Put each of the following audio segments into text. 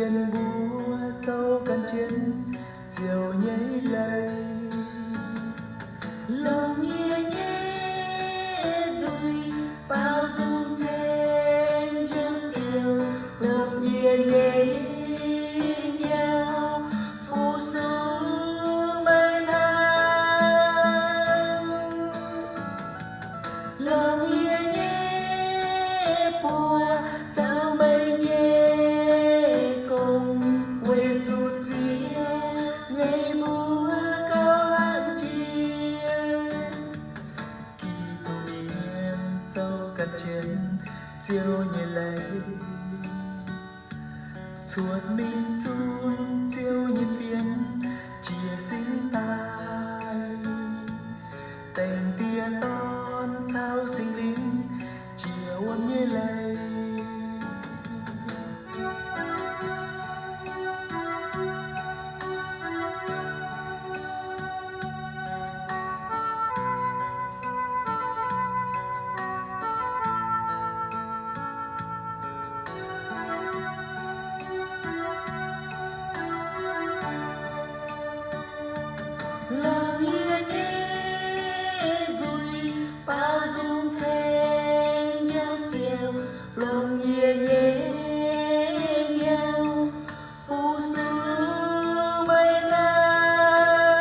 tiền búa dâu cần chiến chiều nhảy lầy lòng nhẹ nhẹ rồi bao dung trên chiều chiều lòng nhẹ nhẹ nhau phù du mây nắng lòng nhẹ nhẹ bùa dạo mây nhẹ cùng quê du chiều nhảy búa cao lãng chia kỳ tù miền dâu cần chiến chiều nhẹ lấy chuột mình chun chiều như phiến chia xin tai tình tia ton thao sinh linh chiều ôm như lấy lòng nhẹ nhẹ rồi bao dung thêm nhau chiều lòng nhẹ nhẹ nhau phù du mây nắng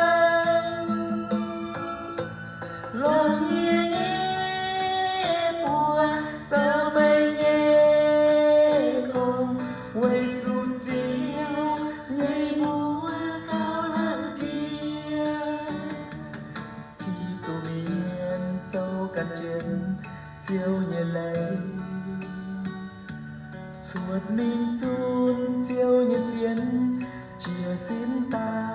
lòng nhẹ nhẹ bùa dạo mây nhẹ cùng quay du chiều nhảy búa cao lãng chia khi tù miền dâu cần chiến chiều nhẹ lấy chuột mình chun chiều như phiến chia xin ta